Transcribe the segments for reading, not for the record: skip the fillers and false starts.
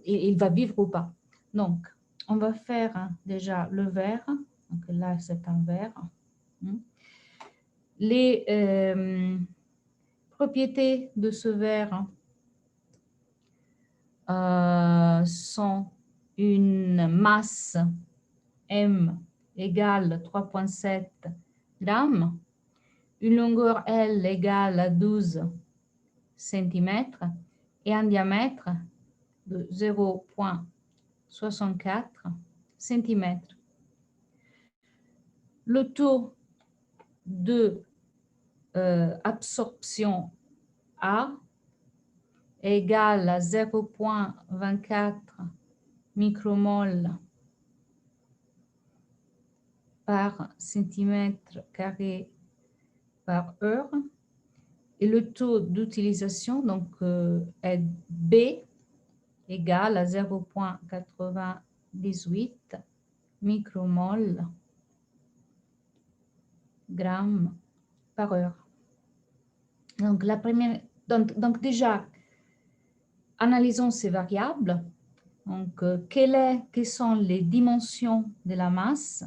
il va vivre ou pas. Donc, on va faire déjà le verre. Donc là, c'est un verre. Les propriétés de ce verre sont une masse M égale 3,7 grammes, une longueur L égale à 12 cm et un diamètre de 0,64 cm. Le taux de absorption A égale à 0,24 micromol par centimètre carré par heure. Et le taux d'utilisation donc, est B égale à 0,98 micromol grammes par heure. Donc, la première, donc déjà, analysons ces variables. Donc, quelles sont les dimensions de la masse?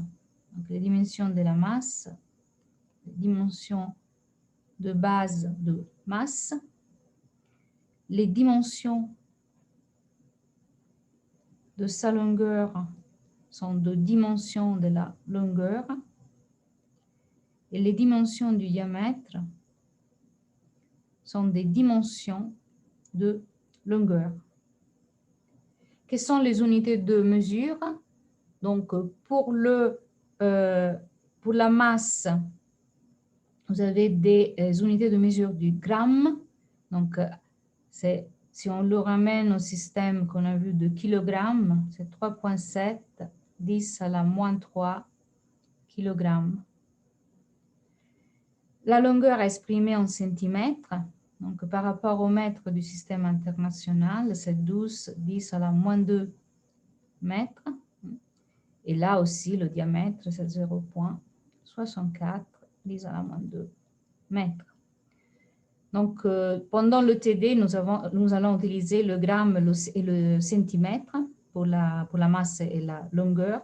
Donc, les dimensions de la masse, les dimensions de base de masse, les dimensions de sa longueur sont de dimensions de la longueur et les dimensions du diamètre sont des dimensions de longueur. Quelles sont les unités de mesure? Donc, pour la masse, vous avez des unités de mesure du gramme. Donc, si on le ramène au système qu'on a vu de kilogrammes, c'est 3,7, 10 à la moins 3 kilogrammes. La longueur est exprimée en centimètres. Donc, par rapport au mètre du système international, c'est 12, 10 à la moins 2 mètres. Et là aussi, le diamètre, c'est 0,64, 10 à la moins 2 mètres. Donc, pendant le TD, nous allons utiliser le gramme et le centimètre pour la masse et la longueur.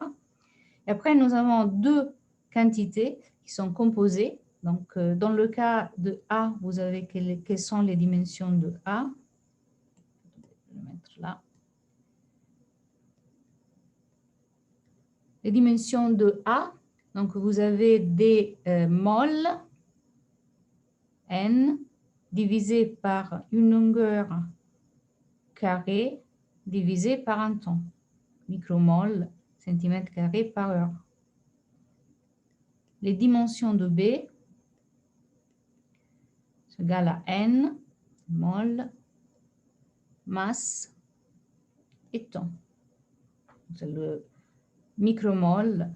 Et après, nous avons deux quantités qui sont composées. Donc, dans le cas de A, vous avez quelles sont les dimensions de A. Je vais le mettre là. Les dimensions de A, donc vous avez des moles N divisé par une longueur carrée divisé par un temps, micromol, centimètre carré par heure. Les dimensions de B sont égales à N, mol, masse et temps. C'est le micromol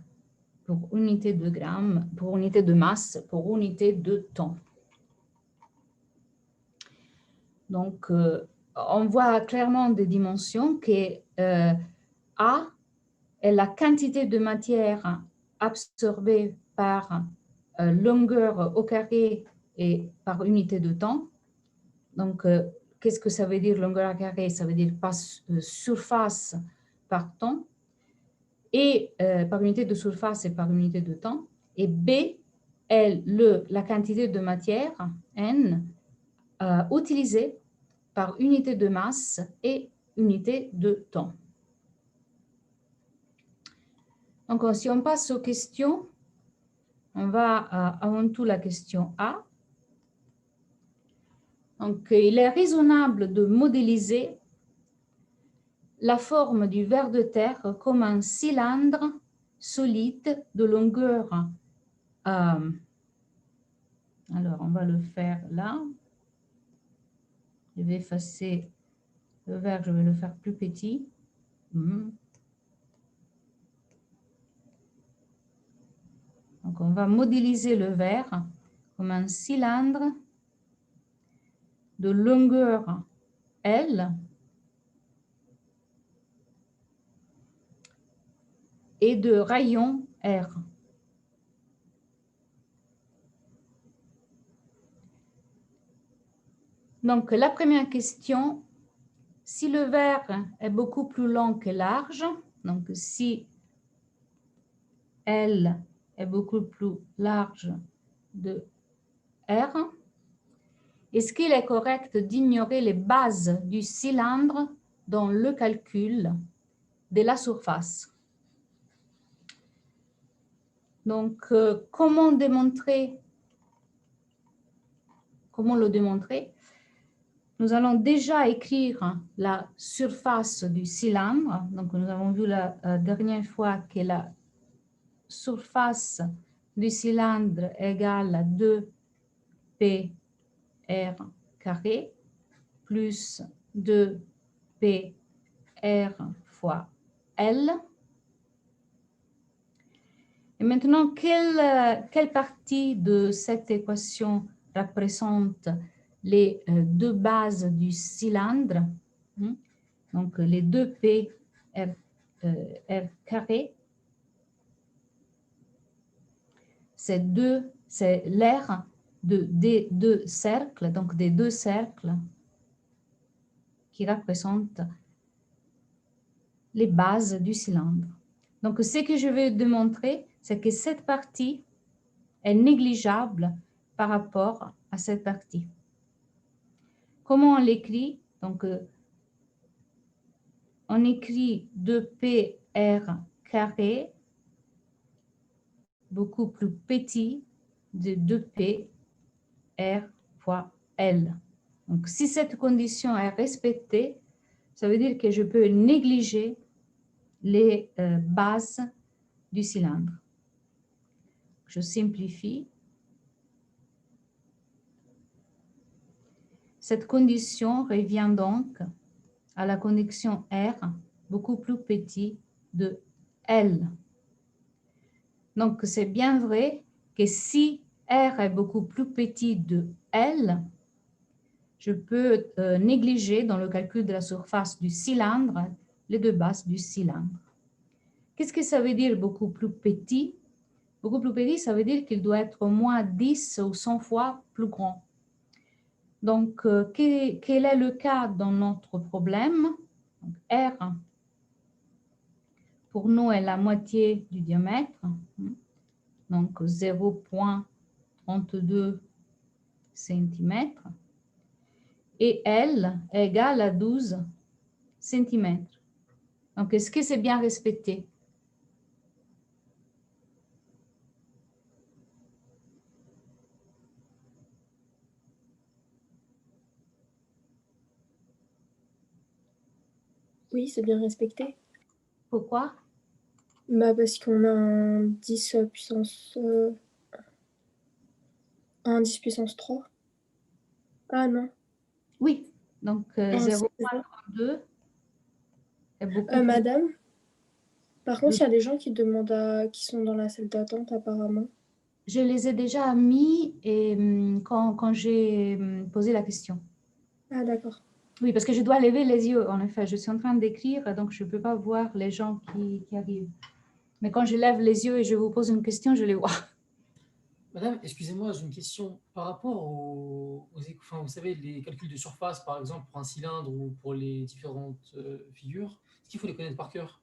pour unité de gramme, pour unité de masse, pour unité de temps. Donc, on voit clairement des dimensions que A est la quantité de matière absorbée par longueur au carré et par unité de temps. Donc, qu'est-ce que ça veut dire longueur au carré? Ça veut dire surface par temps, et par unité de surface et par unité de temps. Et B est la quantité de matière, N, utilisée par unité de masse et unité de temps. Donc, si on passe aux questions, on va avant tout la question A. Donc, il est raisonnable de modéliser la forme du ver de terre comme un cylindre solide de longueur. Alors, on va le faire là. Je vais effacer le verre, je vais le faire plus petit. Donc, on va modéliser le verre comme un cylindre de longueur L et de rayon R. Donc, la première question, si le verre est beaucoup plus long que large, donc si L est beaucoup plus large de R, est-ce qu'il est correct d'ignorer les bases du cylindre dans le calcul de la surface? Donc, comment le démontrer? Nous allons déjà écrire la surface du cylindre. Donc, nous avons vu la dernière fois que la surface du cylindre égale à 2πr carré plus 2πr fois L. Et maintenant, quelle partie de cette équation représente les deux bases du cylindre? Donc, les 2πr r carré, c'est l'aire des deux cercles, donc des deux cercles qui représentent les bases du cylindre. Donc, ce que je vais démontrer, c'est que cette partie est négligeable par rapport à cette partie. Comment on l'écrit? Donc, on écrit 2πr carré beaucoup plus petit de 2πr fois L. Donc, si cette condition est respectée, ça veut dire que je peux négliger les bases du cylindre. Je simplifie. Cette condition revient donc à la condition R beaucoup plus petit de L. Donc, c'est bien vrai que si R est beaucoup plus petit de L, je peux négliger dans le calcul de la surface du cylindre les deux bases du cylindre. Qu'est-ce que ça veut dire beaucoup plus petit? Beaucoup plus petit, ça veut dire qu'il doit être au moins 10 ou 100 fois plus grand. Donc, quel est le cas dans notre problème? Donc, R, pour nous, est la moitié du diamètre. Donc, 0,32 cm. Et L est égal à 12 cm. Donc, est-ce que c'est bien respecté? Oui, c'est bien respecté. Pourquoi? Bah parce qu'on a un 10 puissance... un 10 puissance 3. Ah non. Oui. Donc, Ah, 0,32 est beaucoup plus... Madame, par contre, il y a des gens qui demandent qui sont dans la salle d'attente apparemment. Je les ai déjà mis et, quand j'ai posé la question. Ah d'accord. Oui, parce que je dois lever les yeux, en effet. Je suis en train d'écrire, donc je ne peux pas voir les gens qui arrivent. Mais quand je lève les yeux et je vous pose une question, je les vois. Madame, excusez-moi, j'ai une question. Par rapport enfin, vous savez, les calculs de surface, par exemple, pour un cylindre ou pour les différentes figures, est-ce qu'il faut les connaître par cœur?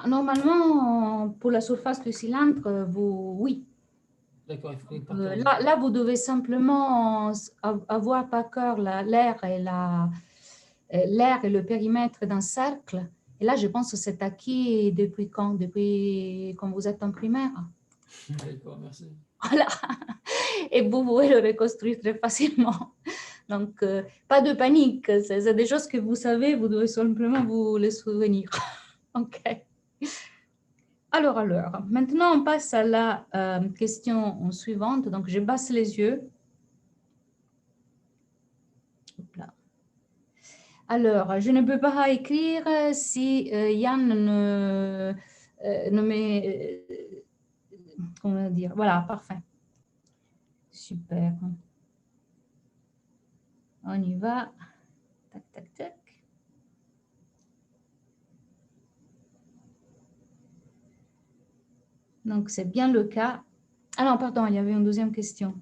Normalement, pour la surface du cylindre, oui. D'accord, il faut connaître par cœur. Là, vous devez simplement avoir par cœur l'air et le périmètre d'un cercle. Et là, je pense que c'est acquis depuis quand? Depuis quand vous êtes en primaire. D'accord, merci. Voilà. Et vous pouvez le reconstruire très facilement. Donc, pas de panique. C'est des choses que vous savez, vous devez simplement vous les souvenir. OK. Alors, maintenant, on passe à la question suivante. Donc, je baisse les yeux. Là. Alors, je ne peux pas écrire si Yann ne met... comment dire? Voilà, parfait. Super. On y va. Tac, tac, tac. Donc, c'est bien le cas. Ah non, pardon, il y avait une deuxième question.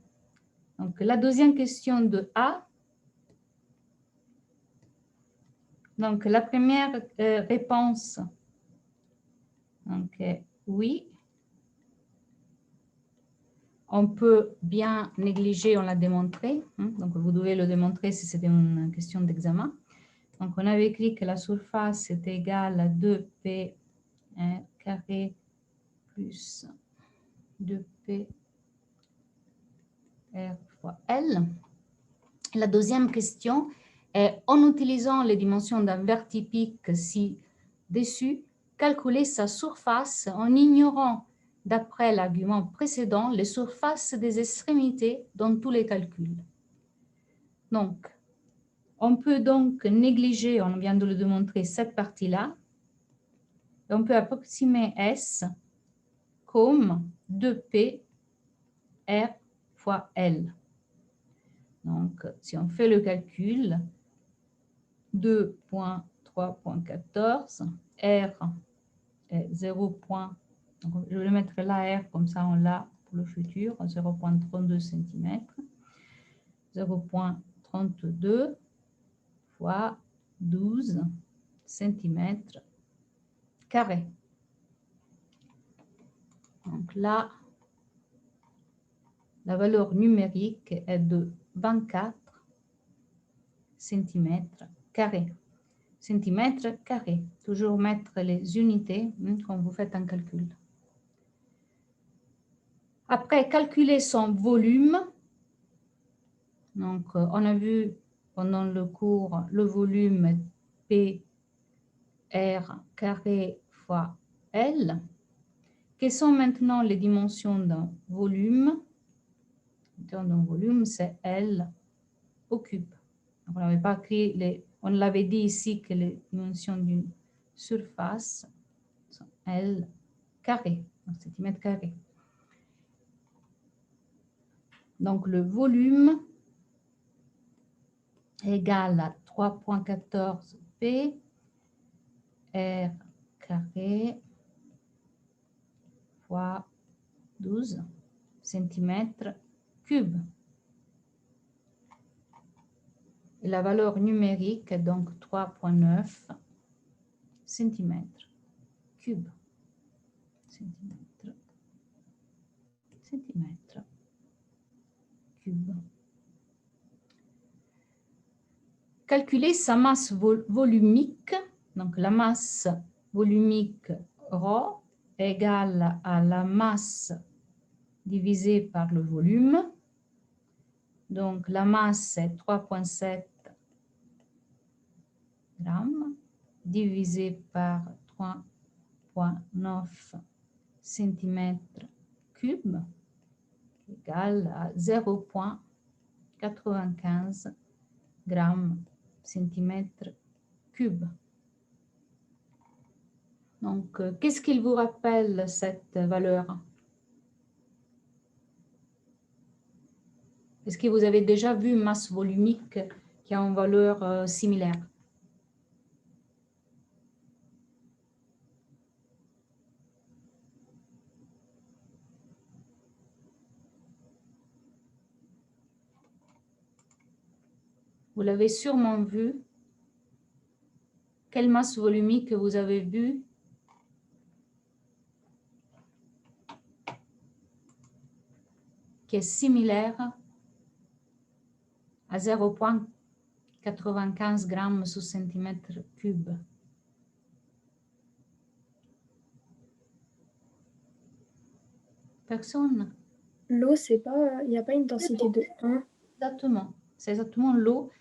Donc, la deuxième question de A. Donc, la première réponse, donc, oui. On peut bien négliger, on l'a démontré. Donc, vous devez le démontrer si c'était une question d'examen. Donc, on avait écrit que la surface est égale à 2P carré plus 2P R fois L. La deuxième question est, en utilisant les dimensions d'un vertipique ci-dessus, calculer sa surface en ignorant, d'après l'argument précédent, les surfaces des extrémités dans tous les calculs. Donc, on peut donc négliger, on vient de le démontrer, cette partie-là. On peut approximer S comme 2P R fois L. Donc, si on fait le calcul, 2.3.14, R est 0. Donc, je vais mettre là R, comme ça on l'a pour le futur, 0.32 cm. 0.32 fois 12 cm carré. Donc là, la valeur numérique est de 24 cm carré. Centimètre carré. Toujours mettre les unités quand vous faites un calcul. Après, calculer son volume. Donc, on a vu pendant le cours le volume P R carré fois L. Quelles sont maintenant les dimensions d'un volume? D'un volume, c'est L au cube. Donc, on n'avait pas écrit on l'avait dit ici que les dimensions d'une surface sont L carré, donc centimètre carré. Donc, le volume est égal à 3.14 P R carré fois 12 cm cube. Et la valeur numérique est donc 3.9 cm cube. Centimètre cube. Calculer sa masse volumique. Donc, la masse volumique ρ est égale à la masse divisée par le volume. Donc, la masse est 3,7 grammes divisé par 3,9 cm cube égale à 0,95 grammes centimètre cube. Donc, qu'est-ce qu'il vous rappelle cette valeur? Est-ce que vous avez déjà vu une masse volumique qui a une valeur similaire? Vous l'avez sûrement vu. Quelle masse volumique vous avez vue? Qui est similaire à 0,95 grammes sur centimètre cube. Personne? L'eau, c'est pas, il n'y a pas une densité de 1. Exactement, c'est exactement l'eau.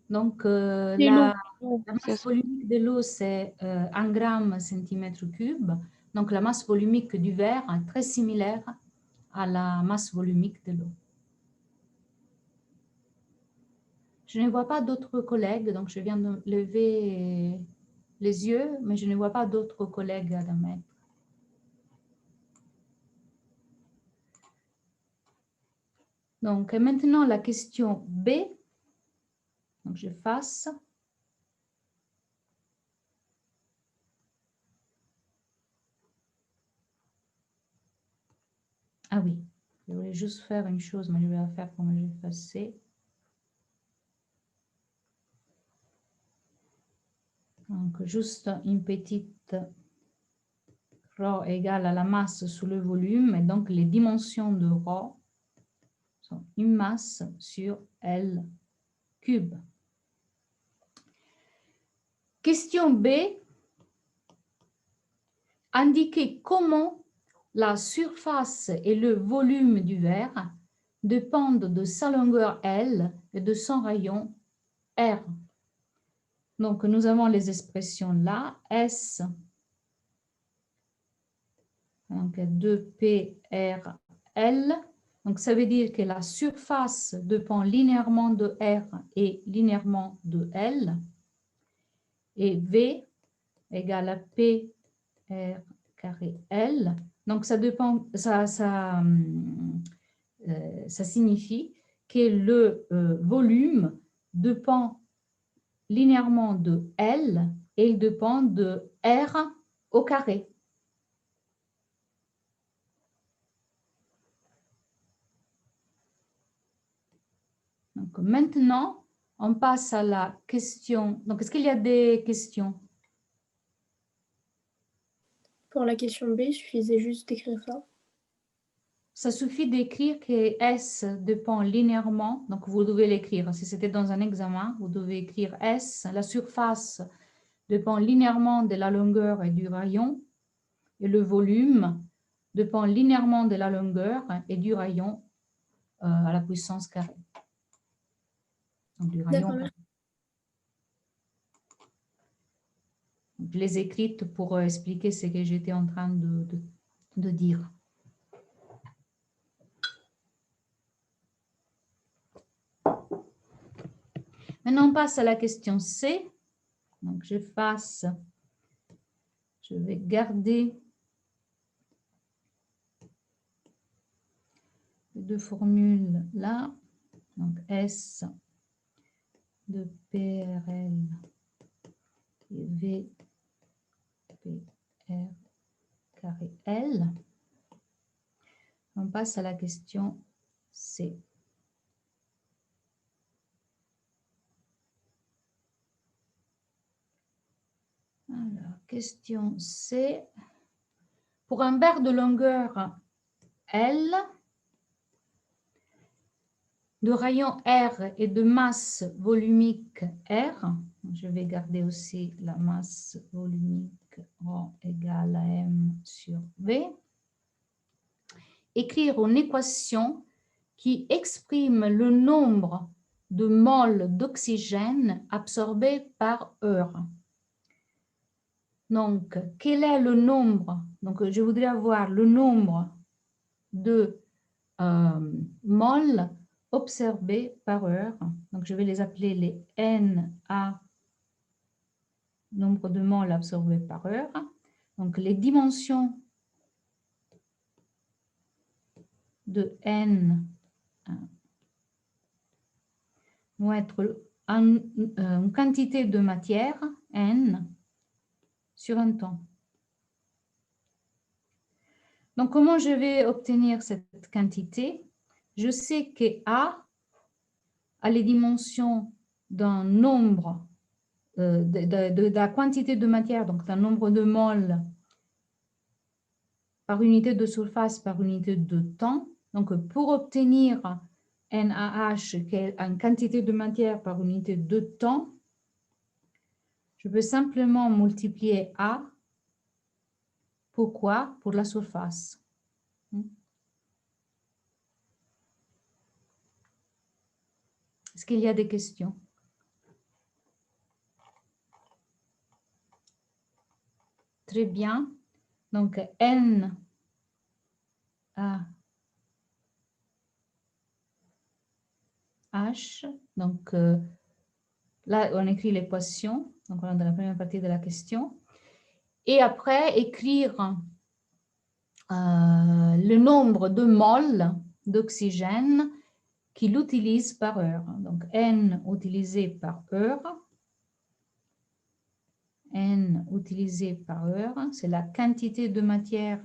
Donc, C'est la l'eau. masse volumique de l'eau, c'est 1 gramme centimètre cube. Donc, la masse volumique du verre est très similaire à la masse volumique de l'eau. Je ne vois pas d'autres collègues, donc je viens de lever les yeux, mais je ne vois pas d'autres collègues à la mettre. Donc, maintenant, la question B. Donc, je fasse. Ah oui, je voulais juste faire une chose, mais je vais la faire comme j'ai effacé. Donc, juste une petite ρ égale à la masse sur le volume. Et donc, les dimensions de ρ sont une masse sur L cube. Question B. Indiquez comment la surface et le volume du verre dépendent de sa longueur L et de son rayon R. Donc, nous avons les expressions là. S, donc 2PRL. Donc, ça veut dire que la surface dépend linéairement de R et linéairement de L. Et V égale à PR carré L. Donc, ça dépend, ça signifie que le volume dépend linéairement de L et il dépend de R au carré. Donc, maintenant, on passe à la question. Donc, est-ce qu'il y a des questions? Pour la question B, il suffisait juste d'écrire ça. Ça suffit d'écrire que S dépend linéairement. Donc, vous devez l'écrire. Si c'était dans un examen, vous devez écrire S. La surface dépend linéairement de la longueur et du rayon. Et le volume dépend linéairement de la longueur et du rayon à la puissance carrée. Donc, du rayon. Je les ai écrites pour expliquer ce que j'étais en train de dire. Maintenant, on passe à la question C. Donc, je vais garder les deux formules là. Donc, S de PRL et V PR carré L. On passe à la question C. Alors, question C. Pour un verre de longueur L, de rayon R et de masse volumique R, je vais garder aussi la masse volumique ρ égale à M sur V, écrire une équation qui exprime le nombre de moles d'oxygène absorbés par heure. Donc, quel est le nombre? Donc, je voudrais avoir le nombre de moles observés par heure. Donc, je vais les appeler les NA, nombre de moles absorbés par heure. Donc, les dimensions de N vont être une quantité de matière, N, sur un temps. Donc, comment je vais obtenir cette quantité? Je sais que A a les dimensions d'un nombre, de la quantité de matière, donc d'un nombre de moles par unité de surface par unité de temps. Donc, pour obtenir NaH, qui est une quantité de matière par unité de temps, je peux simplement multiplier A. Pourquoi? Pour la surface. Est-ce qu'il y a des questions? Très bien. Donc, N A H. Donc, là, on écrit l'équation. Donc, on est dans la première partie de la question. Et après, écrire le nombre de moles d'oxygène qu'il utilise par heure. Donc, N utilisé par heure. N utilisé par heure, c'est la quantité de matière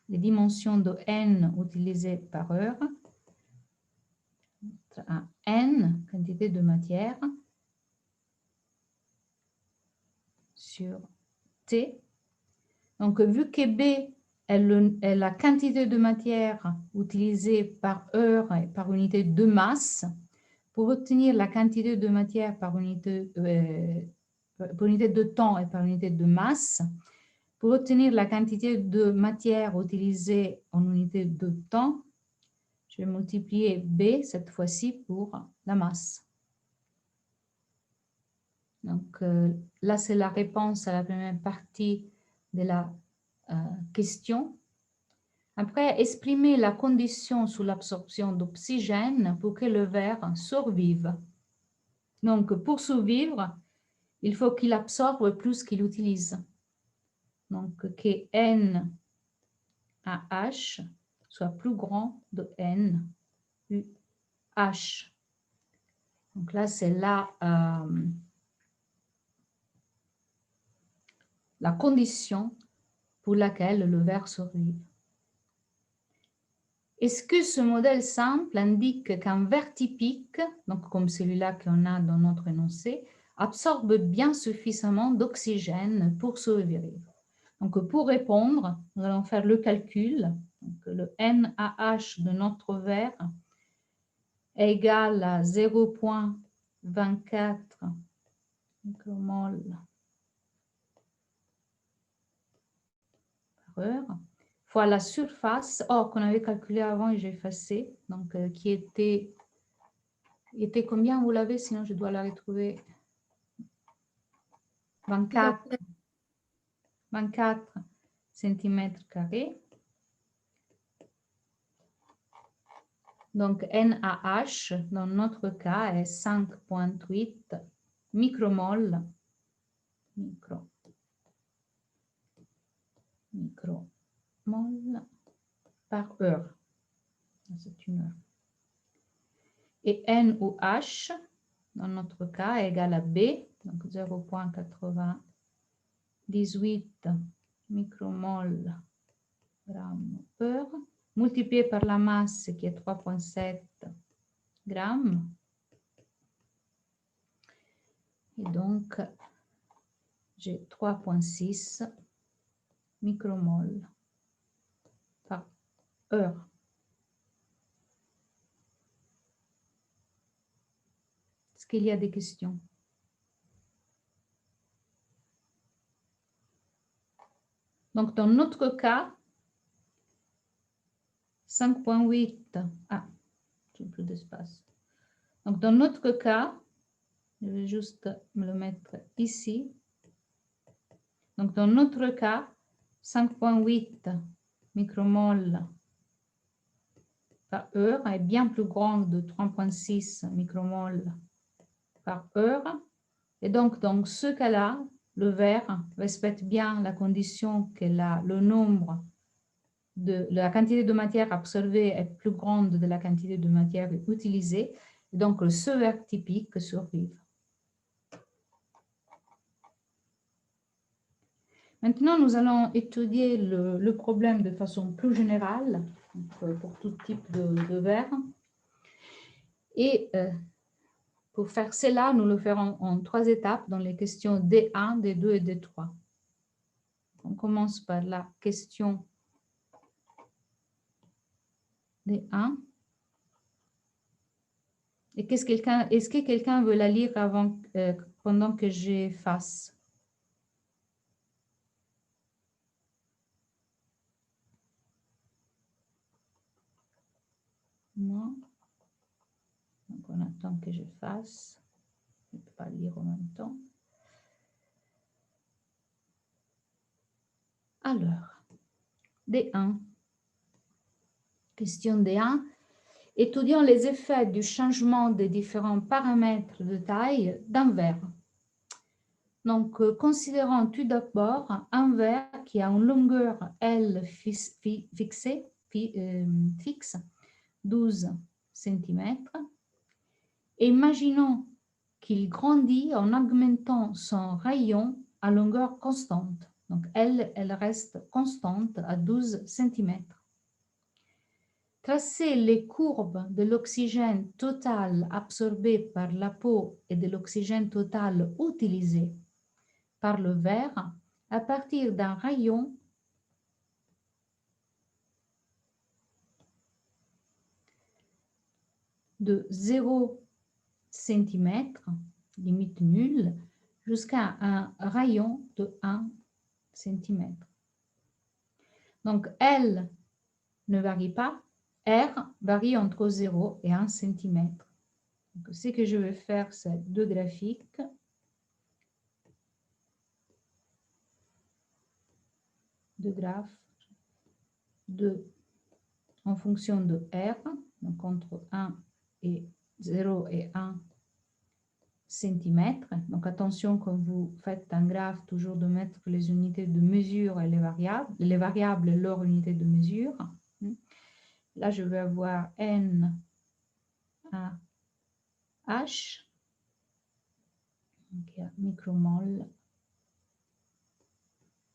les dimensions de N utilisées par heure. Un N quantité de matière sur T. Donc, vu que B est la quantité de matière utilisée par heure et par unité de masse, pour obtenir la quantité de matière par unité de temps et par unité de masse, pour obtenir la quantité de matière utilisée en unité de temps, je vais multiplier B cette fois-ci pour la masse. Donc là, c'est la réponse à la première partie de la question. Après, exprimer la condition sous l'absorption d'oxygène pour que le verre survive. Donc, pour survivre, il faut qu'il absorbe plus qu'il utilise. Donc, que N à H soit plus grand de N U H. Donc là, c'est la condition pour laquelle le verre survive. Est-ce que ce modèle simple indique qu'un verre typique, donc comme celui-là qu'on a dans notre énoncé, absorbe bien suffisamment d'oxygène pour survivre? Donc pour répondre, nous allons faire le calcul. Donc, le NaH de notre verre est égal à 0,24 micromol par heure, fois la surface, qu'on avait calculé avant et j'ai effacé, donc qui était combien, vous l'avez, sinon je dois la retrouver. 24 cm². Donc NaH, dans notre cas, est 5,8 micromol par heure. C'est une heure. Et N ou H, dans notre cas, est égal à B, donc 0,98 micromol gramme heure, multiplié par la masse qui est 3,7 grammes. Et donc, j'ai 3,6 micromol par heure. Est-ce qu'il y a des questions? Donc, dans notre cas, 5,8. J'ai plus d'espace. Donc, dans notre cas, je vais juste me le mettre ici. Donc, dans notre cas, 5,8 micromol par heure est bien plus grand de 3,6 micromol par heure. Et donc, dans ce cas-là, le verre respecte bien la condition que le nombre de la quantité de matière absorbée est plus grande de la quantité de matière utilisée. Et donc, ce verre typique survive. Maintenant, nous allons étudier le problème de façon plus générale, pour tout type de verre. Et pour faire cela, nous le ferons en 3 étapes dans les questions D1, D2 et D3. On commence par la question D1. Et est-ce que quelqu'un veut la lire pendant que j'efface? Non. Donc, on attend que je fasse. Je ne peux pas lire en même temps. Alors, D1. Question D1. Étudions les effets du changement des différents paramètres de taille d'un verre. Donc, considérons tout d'abord un verre qui a une longueur L fixe, 12 cm. Et imaginons qu'il grandit en augmentant son rayon à longueur constante. Donc, elle reste constante à 12 cm. tracer les courbes de l'oxygène total absorbé par la peau et de l'oxygène total utilisé par le verre à partir d'un rayon de 0 cm, limite nulle, jusqu'à un rayon de 1 cm. Donc, L ne varie pas, R varie entre 0 et 1 cm. Donc, ce que je vais faire, c'est deux graphiques. Deux graphes en fonction de R, donc entre 0 et 1 cm. Donc attention quand vous faites un graphe, toujours de mettre les unités de mesure et les variables et leur unité de mesure. Là, je vais avoir N à H, donc il y a micromol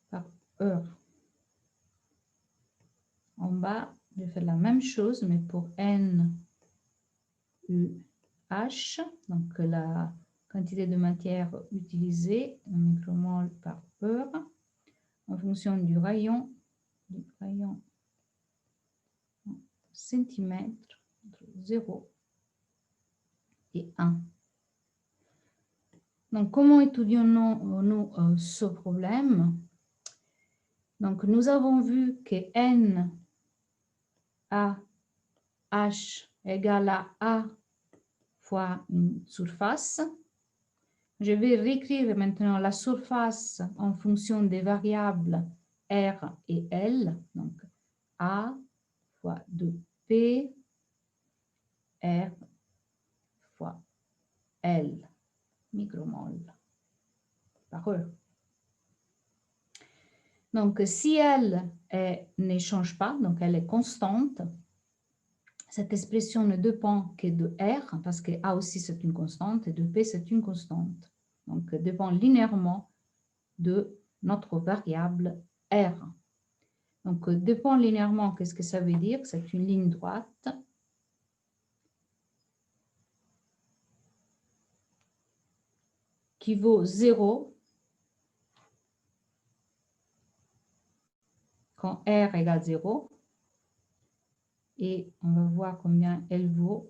par heure. En bas, je fais la même chose, mais pour N, U, H, donc la quantité de matière utilisée, en micromol par heure, en fonction du rayon en centimètres, entre 0 et 1. Donc, comment étudions-nous ce problème? Donc, nous avons vu que N à H égale à A fois une surface. Je vais réécrire maintenant la surface en fonction des variables R et L. Donc, A fois 2P, R fois L, micromol par heure. Donc, si L ne change pas, donc elle est constante, cette expression ne dépend que de R, parce que A aussi c'est une constante, et de P c'est une constante. Donc, dépend linéairement de notre variable R. Donc, dépend linéairement, qu'est-ce que ça veut dire? C'est une ligne droite qui vaut 0 quand R égale 0. Et on va voir combien elle vaut.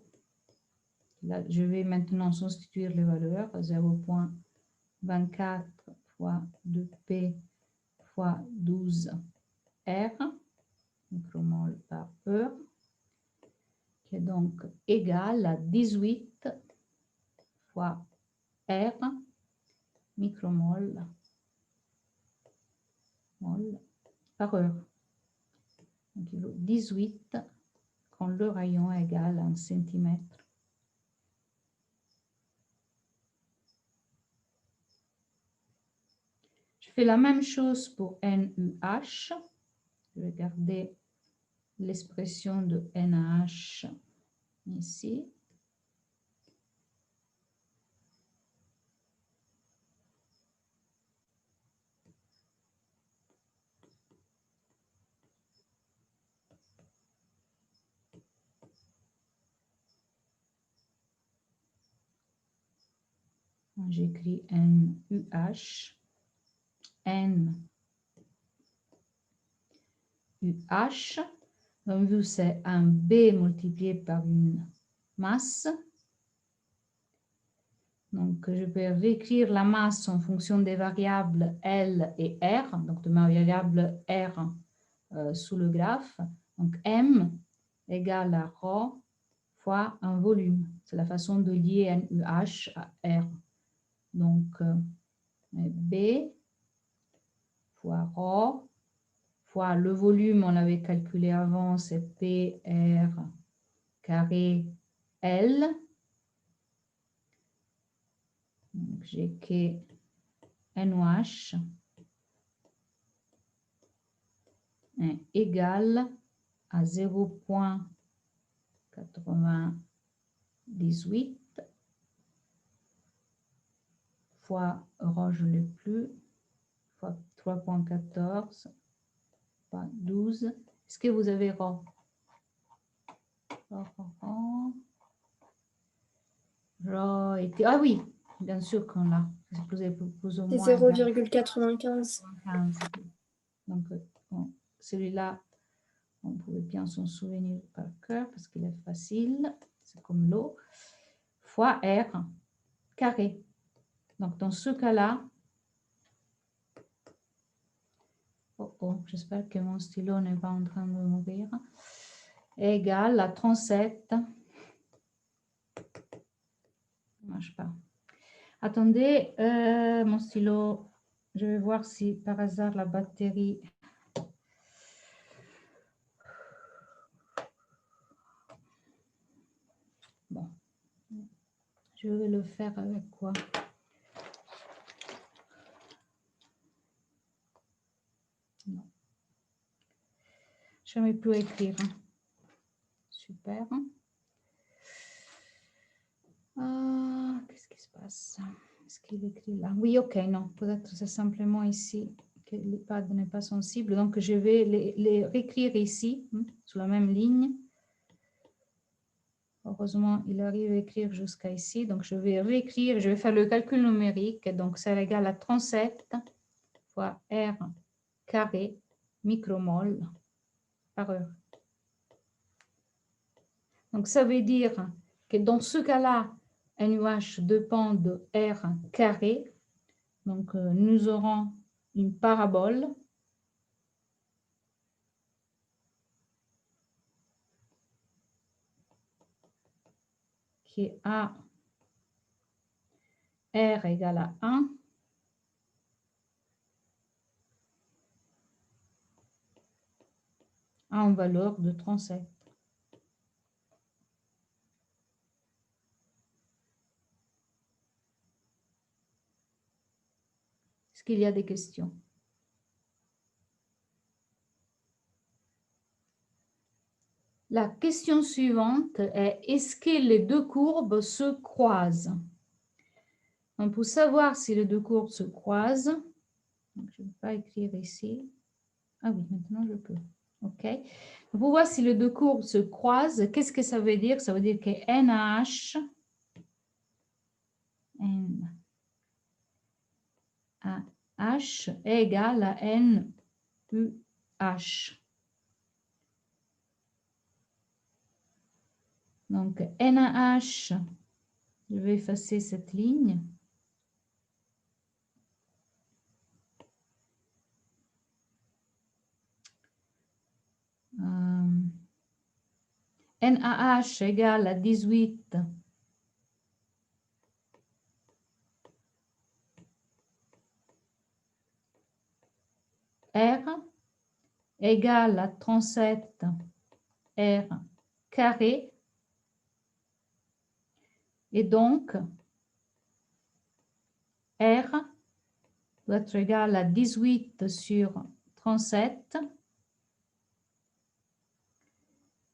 Là, je vais maintenant substituer les valeurs. 0,24 fois 2P fois 12 R, micromol par heure, qui est donc égal à 18 fois R, micromol par heure. Donc, il vaut 18 quand le rayon est égal à 1 cm. Je fais la même chose pour NUH. Je vais garder l'expression de NaH ici. J'écris NUH. NUH. Donc, vu c'est un B multiplié par une masse. Donc, je peux réécrire la masse en fonction des variables L et R, donc de ma variable R sous le graphe. Donc, M égale à ρ fois un volume. C'est la façon de lier NUH à R. Donc, B fois ρ fois le volume, on l'avait calculé avant, c'est PR carré L. J'ai que NOH est égal à 0,98 fois ρ, je ne l'ai plus, fois 3,14 fois 12. Est-ce que vous avez ρ? Ah oui, bien sûr qu'on l'a. C'est plus ou C'est moins 0,95. 15. Donc, bon, celui-là, on pouvait bien s'en souvenir par cœur parce qu'il est facile. C'est comme l'eau. Fois R carré. Donc, dans ce cas-là, j'espère que mon stylo n'est pas en train de mourir, égale à 37. Ça ne marche pas. Attendez, mon stylo, je vais voir si par hasard la batterie... Bon, je vais le faire avec quoi? Non. Je n'arrive plus à écrire. Super. Qu'est-ce qui se passe? Est-ce qu'il écrit là? Oui, ok, non. Peut-être c'est simplement ici que l'iPad n'est pas sensible. Donc, je vais les réécrire ici, sur la même ligne. Heureusement, il arrive à écrire jusqu'à ici. Donc, je vais réécrire. Je vais faire le calcul numérique. Donc, ça égale à 37 fois R carré micromol par heure. Donc, ça veut dire que dans ce cas-là, NUH dépend de R carré. Donc, nous aurons une parabole qui est A R égale à 1 en valeur de 37. Est-ce qu'il y a des questions? La question suivante est, est-ce que les deux courbes se croisent? Donc, pour savoir si les deux courbes se croisent, je ne vais pas écrire ici. Ah oui, maintenant je peux. OK. Pour voir si les deux courbes se croisent, qu'est-ce que ça veut dire? Ça veut dire que NH est égal à NUH. Donc, NaH, je vais effacer cette ligne. NaH égale à 18 R égale à 37 R carré. Et donc, R doit être égal à 18 sur 37.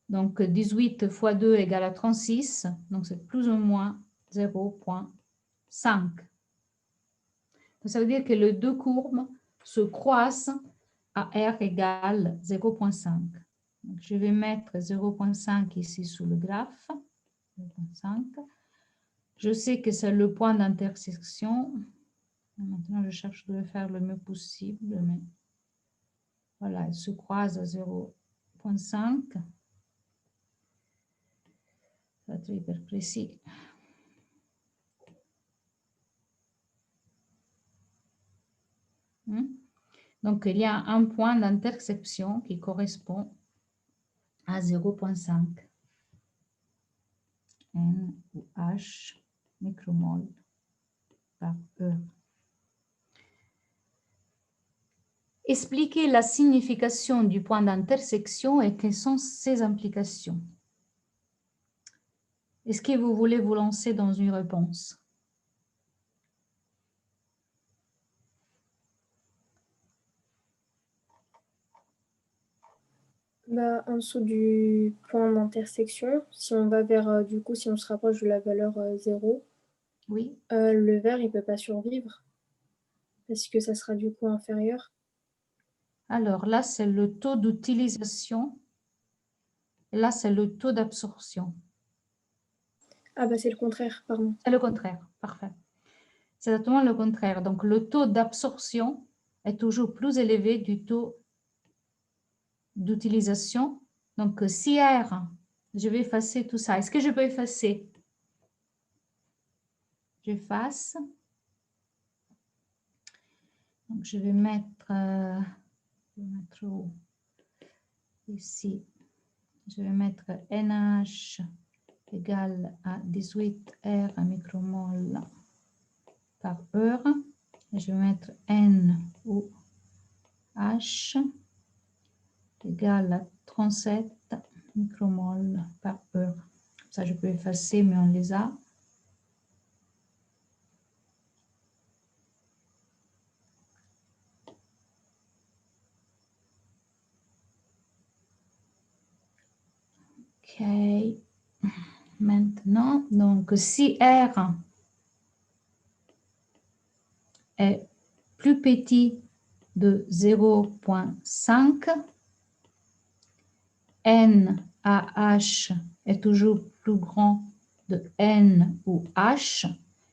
Donc, 18 fois 2 égale à 36. Donc, c'est plus ou moins 0,5. Ça veut dire que les deux courbes se croisent à R égale 0,5. Je vais mettre 0,5 ici sous le graphe. 0,5. Je sais que c'est le point d'intersection. Maintenant, je cherche de le faire le mieux possible. Mais voilà, elles se croisent à 0,5. Ça va être hyper précis. Donc, il y a un point d'intersection qui correspond à 0,5. N ou H micromol par E. Expliquez la signification du point d'intersection et quelles sont ses implications. Est-ce que vous voulez vous lancer dans une réponse? Bah, en dessous du point d'intersection, si on va vers, du coup, si on se rapproche de la valeur 0, Oui. Le vert, il ne peut pas survivre parce que ça sera du coup inférieur. Alors là, c'est le taux d'utilisation Et là, c'est le taux d'absorption. Ah bah c'est le contraire, pardon. C'est le contraire, parfait. C'est exactement le contraire. Donc, le taux d'absorption est toujours plus élevé du taux d'utilisation. Donc, si R, je vais effacer tout ça. Est-ce que je peux effacer? J'efface. Donc, je vais mettre où? Ici. Je vais mettre NH égale à 18 R micromol par heure. Et je vais mettre N ou H égale à 37 micromol par heure. Ça, je peux effacer, mais on les a. OK. Maintenant, donc, si R est plus petit de 0,5, NaH est toujours plus grand de N ou H,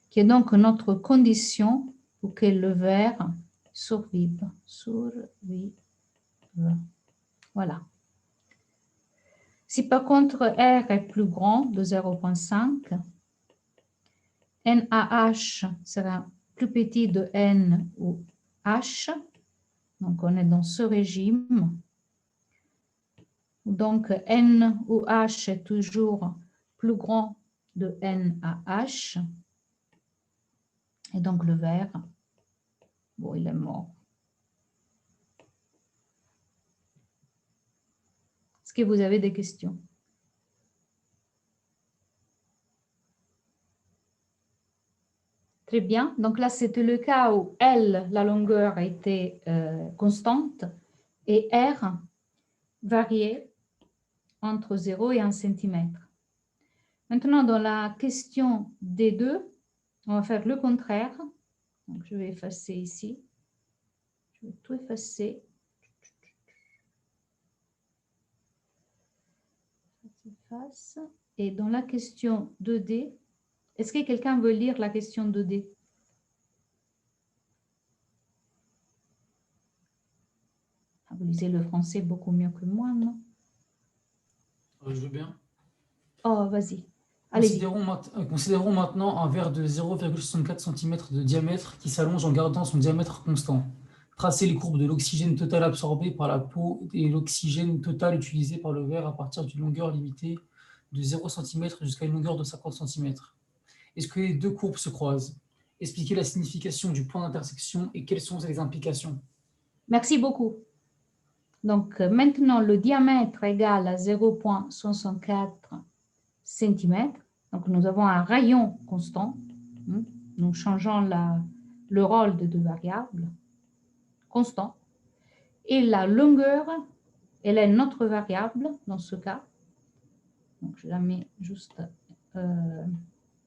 qui est donc notre condition pour que le verre survive. Voilà. Si par contre R est plus grand de 0,5, NaH sera plus petit de N ou H. Donc, on est dans ce régime. Donc, N ou H est toujours plus grand de NaH. Et donc, le verre, bon, il est mort. Est-ce que vous avez des questions? Très bien. Donc là, c'était le cas où L, la longueur, était constante et R variait entre 0 et 1 cm. Maintenant, dans la question D2, on va faire le contraire. Donc, je vais effacer ici. Je vais tout effacer. Et dans la question 2D, est-ce que quelqu'un veut lire la question 2D? Ah, vous lisez le français beaucoup mieux que moi, non? Je veux bien. Oh, vas-y. Allez-y. Considérons maintenant un verre de 0,64 cm de diamètre qui s'allonge en gardant son diamètre constant. Tracez les courbes de l'oxygène total absorbé par la peau et l'oxygène total utilisé par le verre à partir d'une longueur limitée de 0 cm jusqu'à une longueur de 50 cm. Est-ce que les deux courbes se croisent? Expliquez la signification du point d'intersection et quelles sont ses implications. Merci beaucoup. Donc, maintenant, le diamètre égale à 0,64 cm. Donc, nous avons un rayon constant. Nous changeons le rôle de deux variables constant. Et la longueur, elle est notre variable dans ce cas. Donc, je la mets juste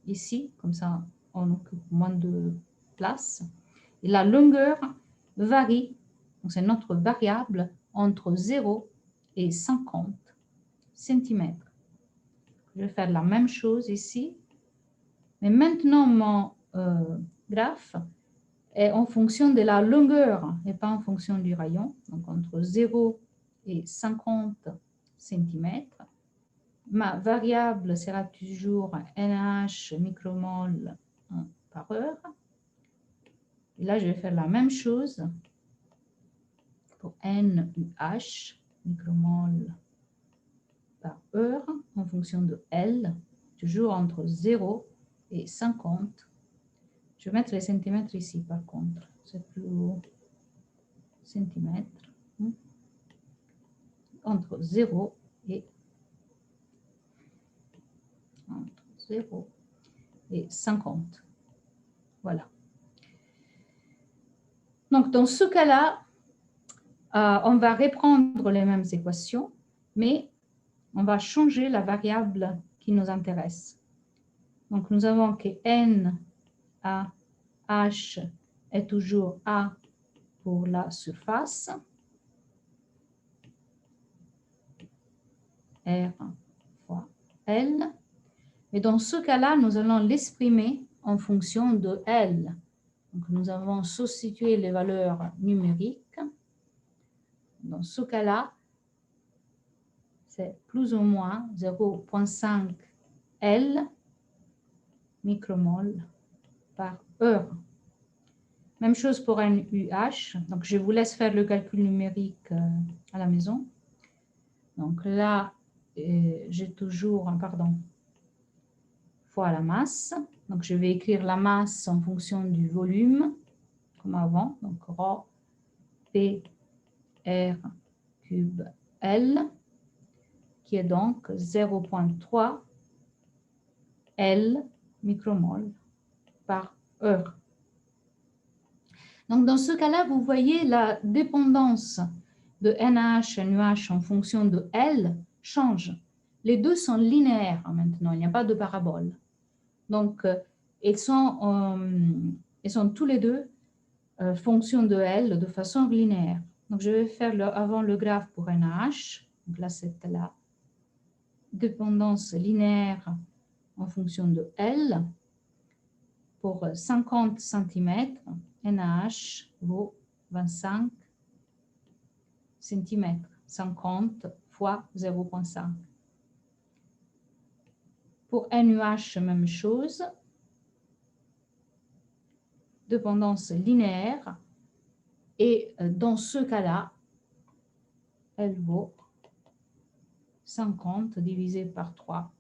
ici, comme ça, on occupe moins de place. Et la longueur varie, donc c'est notre variable, entre 0 et 50 cm. Je vais faire la même chose ici. Mais maintenant, mon graphe est en fonction de la longueur et pas en fonction du rayon. Donc, entre 0 et 50 cm. Ma variable sera toujours NaH micromol par heure. Et là, je vais faire la même chose pour NuH micromol par heure en fonction de L, toujours entre 0 et 50. Je vais mettre les centimètres ici par contre, c'est plus centimètres. Entre 0 et 50. Voilà. Donc, dans ce cas-là, on va reprendre les mêmes équations, mais on va changer la variable qui nous intéresse. Donc, nous avons que N à H est toujours A pour la surface. R fois L. Et dans ce cas-là, nous allons l'exprimer en fonction de L. Donc, nous avons substitué les valeurs numériques. Dans ce cas-là, c'est plus ou moins 0,5 L micromol par heure. Même chose pour un UH. Donc, je vous laisse faire le calcul numérique à la maison. Donc là, j'ai toujours, pardon, fois la masse. Donc, je vais écrire la masse en fonction du volume, comme avant. Donc, rho P R cube L, qui est donc 0,3 L micromol par heure. Donc, dans ce cas-là, vous voyez la dépendance de NaH et NaOH en fonction de L change. Les deux sont linéaires maintenant, il n'y a pas de parabole. Donc, ils sont tous les deux fonction de L de façon linéaire. Donc, je vais faire avant le graphe pour NaH. Donc là, c'est la dépendance linéaire en fonction de L. Pour 50 cm, NaH vaut 25 cm. 50 fois 0,5. Pour NaOH, même chose. Dépendance linéaire. Et dans ce cas-là, elle vaut 50 divisé par 3.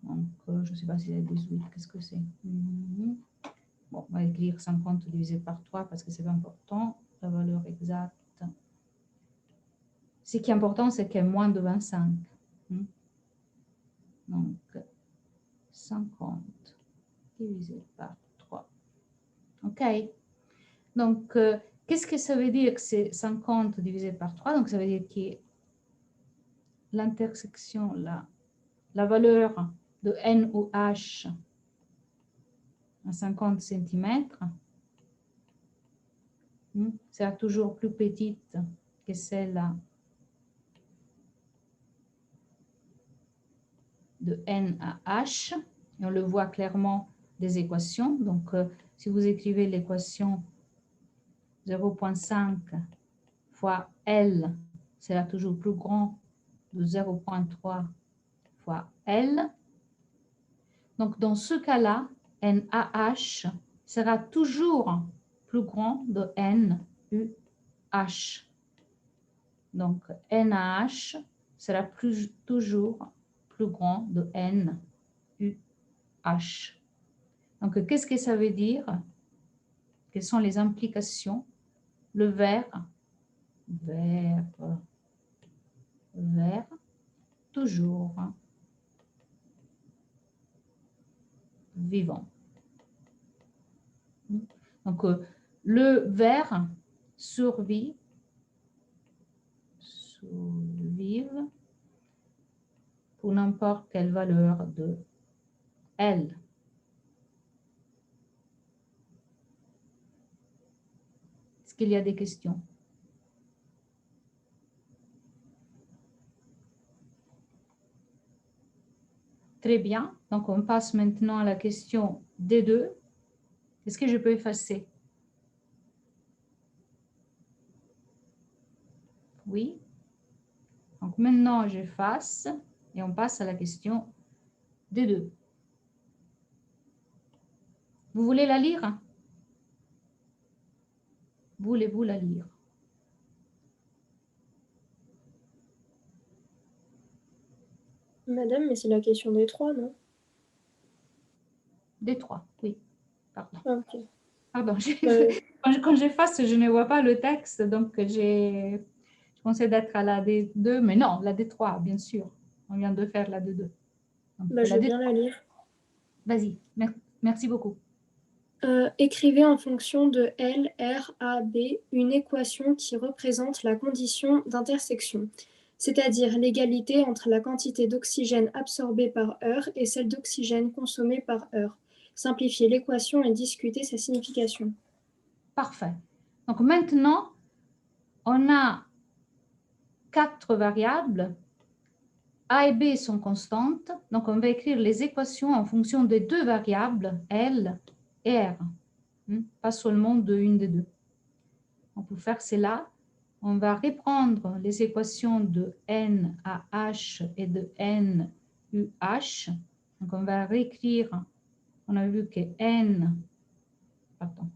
Donc, je ne sais pas si c'est 18. Qu'est-ce que c'est? Bon, on va écrire 50 divisé par 3 parce que c'est important. La valeur exacte. Ce qui est important, c'est qu'elle est moins de 25. Donc, 50 divisé par 3. OK? Donc, qu'est-ce que ça veut dire que c'est 50 divisé par 3? Donc, ça veut dire que l'intersection, la valeur de NaOH à 50 cm sera toujours plus petite que celle de NaH. Et on le voit clairement des équations. Donc, si vous écrivez l'équation 0,5 fois L sera toujours plus grand de 0,3 fois L. Donc, dans ce cas-là, NaH sera toujours plus grand de NuH. Donc, NaH sera toujours plus grand de NuH. Donc, qu'est-ce que ça veut dire? Quelles sont les implications? Le verre, toujours vivant. Donc, le verre survive pour n'importe quelle valeur de L. Est-ce qu'il y a des questions? Très bien. Donc, on passe maintenant à la question D2. Est-ce que je peux effacer? Oui. Donc, maintenant, j'efface et on passe à la question D2. Vous voulez la lire? Voulez-vous la lire? Madame, mais c'est la question des 3, non? D3, oui. Pardon. Ah, ok. Pardon. Quand j'efface, je ne vois pas le texte, donc je pensais d'être à la D2, mais non, la D3, bien sûr. On vient de faire la D2. Donc, Je veux bien la lire. Vas-y, merci beaucoup. Écrivez en fonction de L, R, A, B une équation qui représente la condition d'intersection, c'est-à-dire l'égalité entre la quantité d'oxygène absorbée par heure et celle d'oxygène consommée par heure. Simplifiez l'équation et discutez sa signification. Parfait. Donc maintenant, on a 4 variables A et B sont constantes, donc on va écrire les équations en fonction des deux variables, L et R, pas seulement de une des deux. Donc pour faire cela, on va reprendre les équations de N à H et de N UH. Donc on va réécrire, on a vu que N, pardon,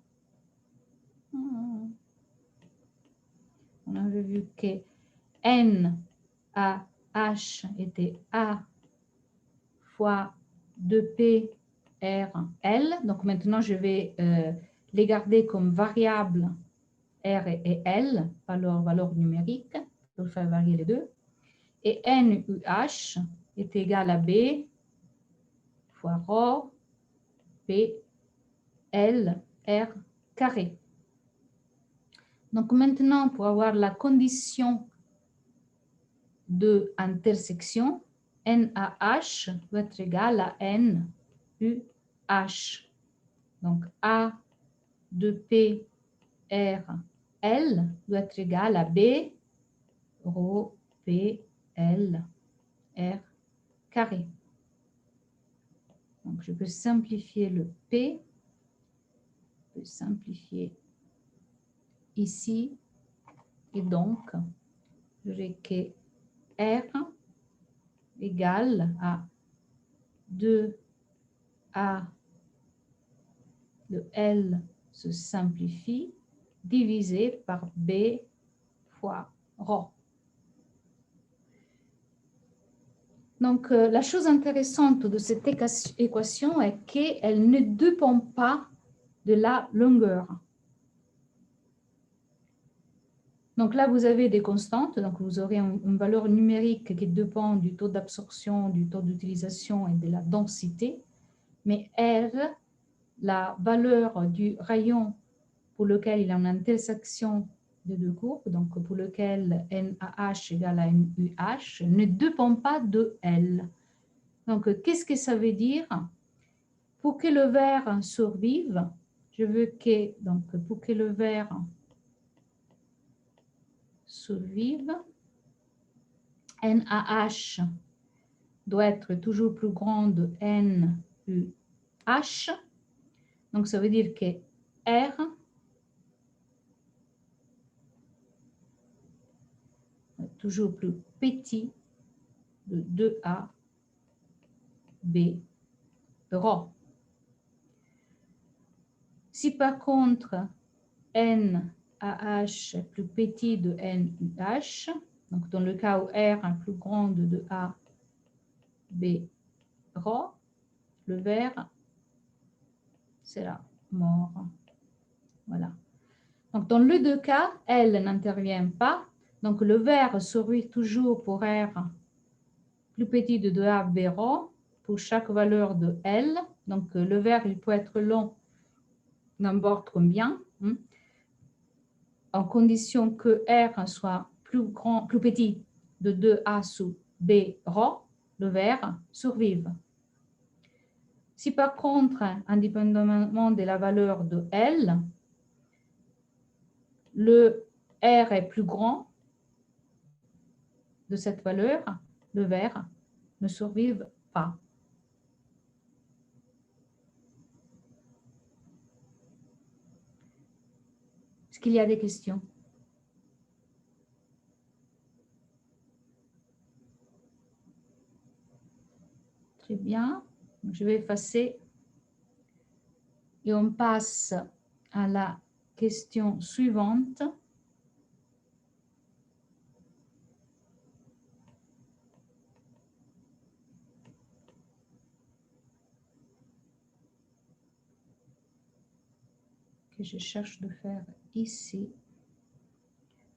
on avait vu que N à H était A fois 2P R L. Donc maintenant, je vais les garder comme variables R et L, par leur valeur numérique, pour faire varier les deux. Et NUH est égal à B fois ρ P L R carré. Donc maintenant, pour avoir la condition de intersection, NaH doit être égal à NUH. Donc A de P R L doit être égal à B ρ P L R carré. Donc je peux simplifier le P, je peux simplifier ici, et donc j'aurai que R égale à 2A, le L se simplifie, divisé par B fois ρ. Donc, la chose intéressante de cette équation est qu'elle ne dépend pas de la longueur. Donc là, vous avez des constantes, donc vous aurez une valeur numérique qui dépend du taux d'absorption, du taux d'utilisation et de la densité. Mais R, la valeur du rayon pour lequel il y a une intersection de deux courbes, donc pour lequel NaH égale à NUH, ne dépend pas de L. Donc, qu'est-ce que ça veut dire? Pour que le verre survive, je veux que, donc, pour que le verre survive, NaH doit être toujours plus grand de NUH. Donc, ça veut dire que R est toujours plus petit de 2A B ρ. Si par contre NaH est plus petit de NUH, donc dans le cas où R est plus grand de 2A B ρ, le verre sera mort. Voilà. Donc dans les deux cas, L n'intervient pas, donc le verre survit toujours pour R plus petit de 2A B ρ pour chaque valeur de L. Donc le verre il peut être long n'importe combien, en condition que R soit plus petit de 2A sous B ρ, le verre survive. Si par contre, indépendamment de la valeur de L, le R est plus grand de cette valeur, le verre ne survive pas. Est-ce qu'il y a des questions? Très bien. Je vais effacer et on passe à la question suivante. Que je cherche de faire ici.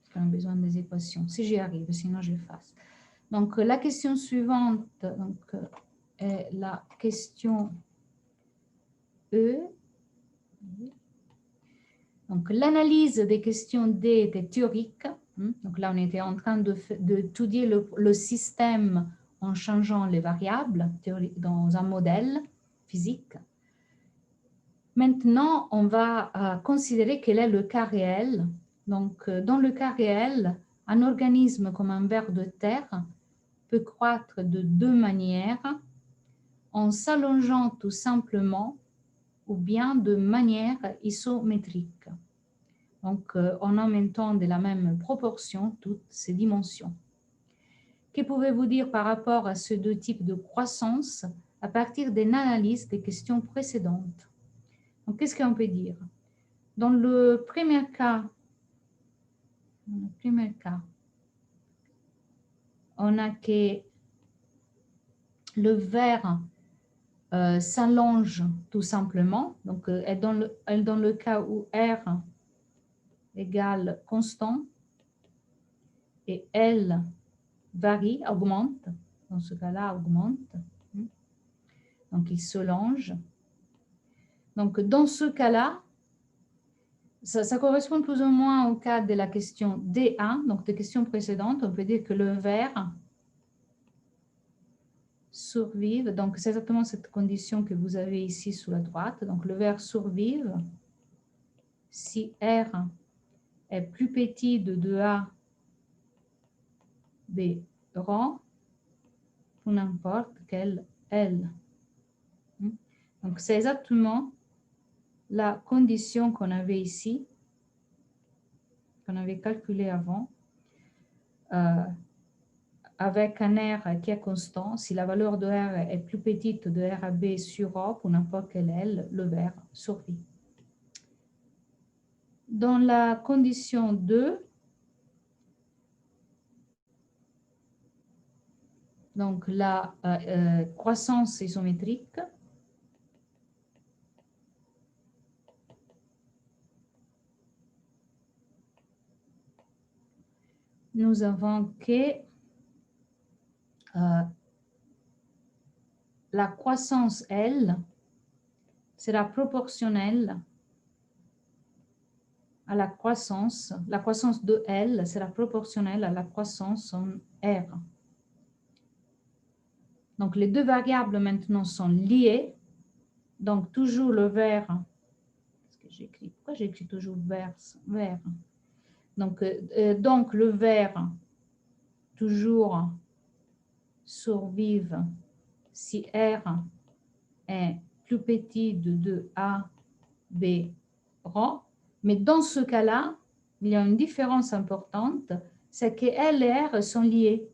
Parce qu'on a besoin des équations. Si j'y arrive, sinon j'efface. Donc, la question suivante donc, est la question E. Donc, l'analyse des questions D était théorique. Donc là, on était en train d'étudier le système en changeant les variables dans un modèle physique. Maintenant, on va considérer quel est le cas réel. Donc, dans le cas réel, un organisme comme un ver de terre peut croître de deux manières, en s'allongeant tout simplement ou bien de manière isométrique. Donc, en aumentant de la même proportion toutes ces dimensions. Que pouvez-vous dire par rapport à ces deux types de croissance à partir d'une analyse des questions précédentes? Donc, qu'est-ce qu'on peut dire? Dans le premier cas, on a que le verre s'allonge tout simplement. Donc, dans le cas où R égale constant et L varie, augmente, dans ce cas-là, augmente. Donc, il s'allonge. Donc, dans ce cas-là, ça correspond plus ou moins au cas de la question D1, donc des questions précédentes. On peut dire que le verre survive. Donc, c'est exactement cette condition que vous avez ici sur la droite. Donc, le verre survive si R est plus petit de 2A B rang pour n'importe quel L. Donc, c'est exactement la condition qu'on avait ici, qu'on avait calculée avant, avec un R qui est constant. Si la valeur de R est plus petite de R à B sur A pour n'importe quel L, le verre survit. Dans la condition 2, donc la croissance isométrique, nous avons que la croissance L sera proportionnelle à la croissance de L sera proportionnelle à la croissance en R. Donc, les deux variables maintenant sont liées. Donc, toujours le vert. Qu'est-ce que j'écris? Pourquoi j'écris toujours vert? Donc, le vert toujours survive si R est plus petit de 2A, B rang. Mais dans ce cas-là, il y a une différence importante, c'est que L et R sont liés.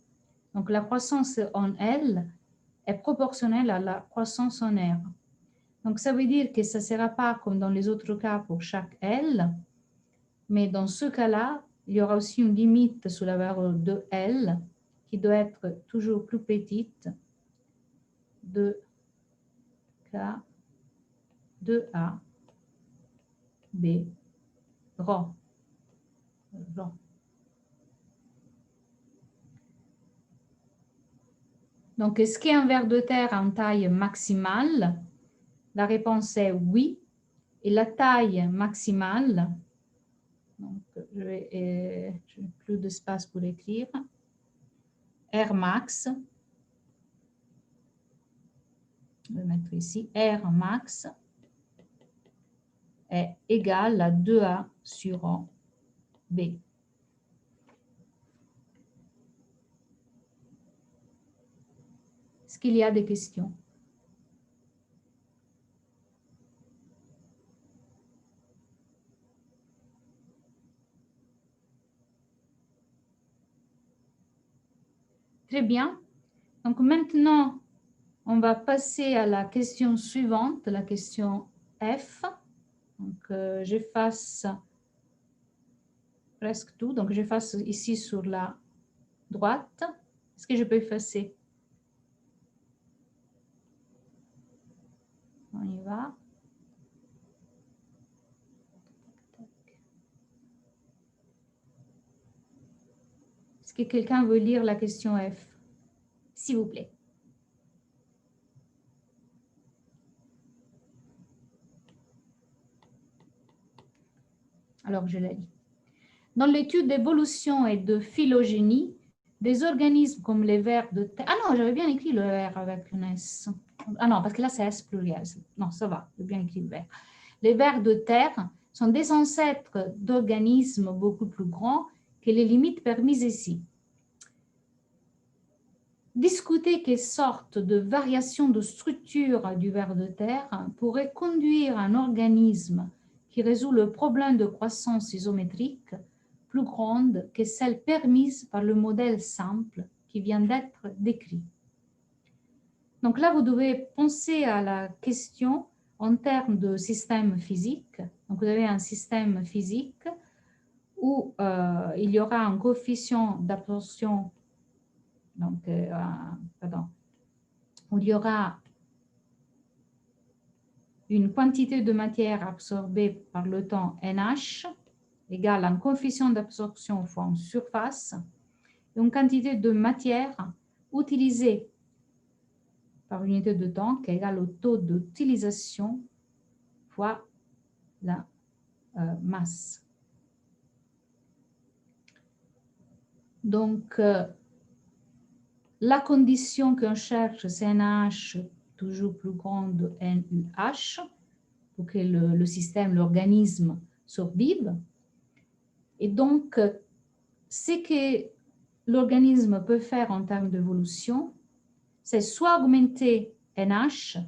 Donc, la croissance en L est proportionnelle à la croissance en R. Donc, ça veut dire que ça ne sera pas comme dans les autres cas pour chaque L, mais dans ce cas-là, il y aura aussi une limite sur la valeur de L qui doit être toujours plus petite de K de A, B, rho. Donc, est-ce qu'il y a un ver de terre en taille maximale? La réponse est oui. Et la taille maximale, donc je n'ai plus d'espace pour écrire, R max, je vais mettre ici, R max est égal à 2A sur B. Est-ce qu'il y a des questions? Très bien. Donc maintenant, on va passer à la question suivante, la question F. Donc j'efface presque tout. Donc j'efface ici sur la droite. Est-ce que je peux effacer? On y va. Est-ce que quelqu'un veut lire la question F? S'il vous plaît. Alors, je la lis. Dans l'étude d'évolution et de phylogénie, des organismes comme les vers de terre... Ah non, j'avais bien écrit le vers avec un S. Ah non, parce que là, c'est S pluriel. Non, ça va, j'ai bien écrit le vers. Les vers de terre sont des ancêtres d'organismes beaucoup plus grands que les limites permises ici. discuter quelle sorte de variation de structure du ver de terre pourrait conduire un organisme qui résout le problème de croissance isométrique plus grande que celle permise par le modèle simple qui vient d'être décrit. Donc là, vous devez penser à la question en termes de système physique. Donc vous avez un système physique où il y aura un coefficient d'absorption, donc, où il y aura une quantité de matière absorbée par le temps NH égale un coefficient d'absorption fois une surface et une quantité de matière utilisée par unité de temps qui est égale au taux d'utilisation fois la masse. Donc, la condition qu'on cherche, c'est NH toujours plus grande de NUH pour que le système, l'organisme survive. Et donc, ce que l'organisme peut faire en termes d'évolution, c'est soit augmenter NH,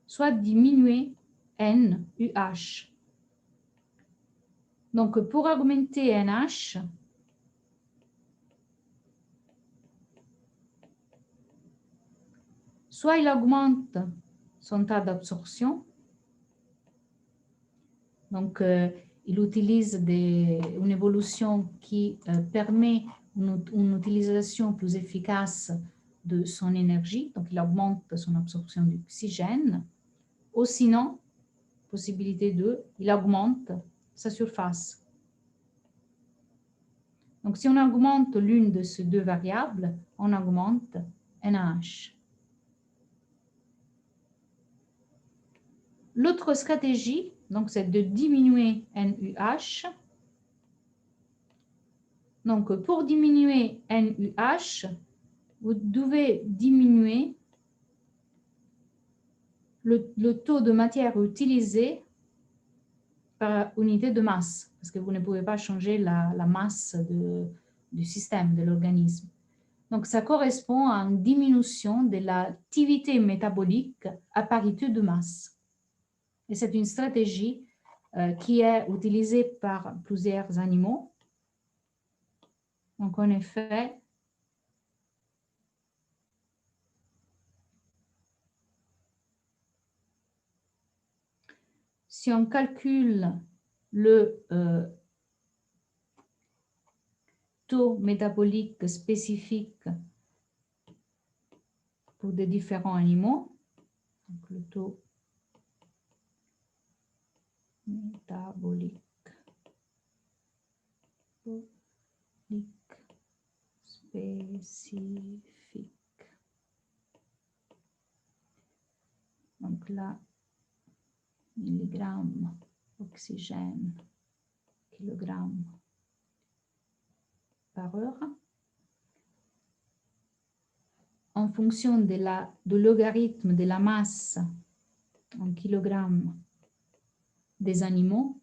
soit diminuer NUH. Donc, pour augmenter NH, soit il augmente son tas d'absorption, donc il utilise une évolution qui permet une utilisation plus efficace de son énergie, donc il augmente son absorption d'oxygène, ou sinon, possibilité 2, il augmente sa surface. Donc si on augmente l'une de ces deux variables, on augmente NaH. L'autre stratégie, donc, c'est de diminuer NUH. Donc, pour diminuer NUH, vous devez diminuer le taux de matière utilisée par unité de masse, parce que vous ne pouvez pas changer la masse du système, de l'organisme. Donc, ça correspond à une diminution de l'activité métabolique à parité de masse. Et c'est une stratégie qui est utilisée par plusieurs animaux. Donc, en effet, si on calcule le taux métabolique spécifique pour des différents animaux, donc le taux métabolique spécifique. Donc là, milligrammes oxygène, kilogramme par heure. En fonction de logarithme de la masse en kilogrammes des animaux,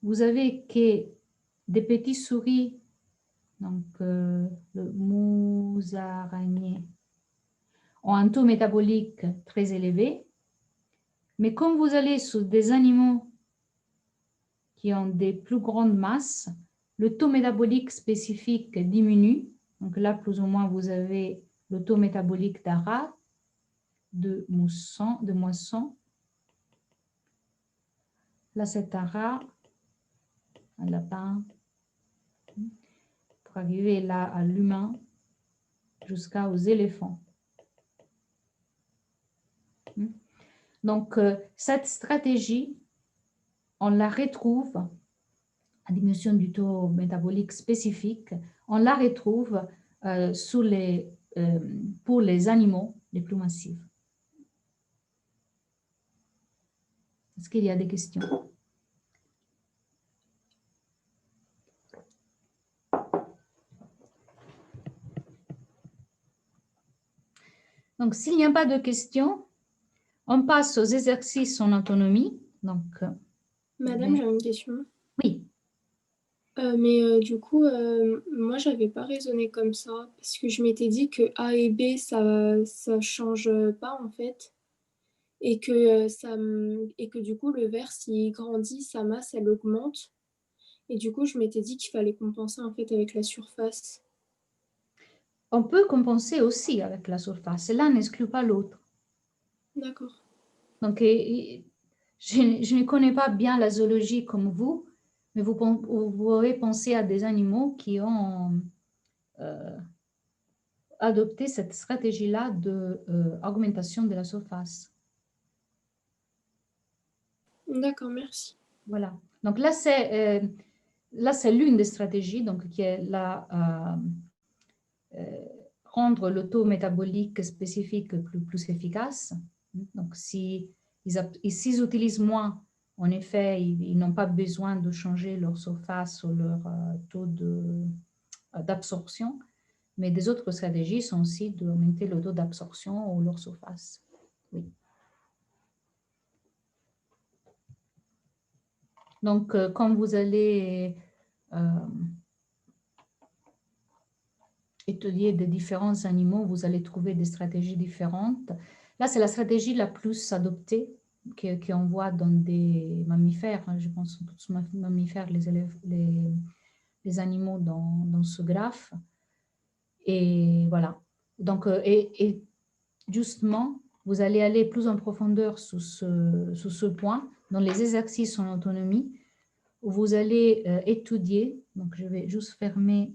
vous avez que des petits souris, donc le musaraignée, ont un taux métabolique très élevé, mais quand vous allez sur des animaux qui ont des plus grandes masses, le taux métabolique spécifique diminue. Donc là, plus ou moins, vous avez le taux métabolique d'un rat, de moisson. Là, c'est un rat, un lapin, pour arriver là à l'humain, jusqu'aux éléphants. Donc, cette stratégie, on la retrouve, la diminution du taux métabolique spécifique, on la retrouve pour les animaux les plus massifs. Est-ce qu'il y a des questions? Donc, s'il n'y a pas de questions, on passe aux exercices en autonomie. Donc, Madame, j'ai une question. oui. Du coup, moi, j'avais pas raisonné comme ça parce que je m'étais dit que A et B, ça change pas en fait. Et que, et que du coup, le verre, s'il grandit, sa masse, elle augmente. Et du coup, je m'étais dit qu'il fallait compenser en fait avec la surface. On peut compenser aussi avec la surface. L'un n'exclut pas l'autre. D'accord. Donc, je ne connais pas bien la zoologie comme vous, mais vous pourrez penser à des animaux qui ont adopté cette stratégie-là d'augmentation de la surface. D'accord, merci. Voilà. Donc là, c'est l'une des stratégies donc, qui est rendre le taux métabolique spécifique plus efficace. Donc, s'ils utilisent moins, en effet, ils n'ont pas besoin de changer leur surface ou leur taux d'absorption. Mais des autres stratégies sont aussi d'augmenter le taux d'absorption ou leur surface. Oui. Donc, quand vous allez étudier des différents animaux, vous allez trouver des stratégies différentes. Là, c'est la stratégie la plus adoptée qu'on voit dans des mammifères. Je pense que tous les mammifères, les animaux dans ce graphe. Et voilà. Donc, et justement, vous allez aller plus en profondeur sur ce point, dans les exercices en autonomie, où vous allez étudier. Donc, je vais juste fermer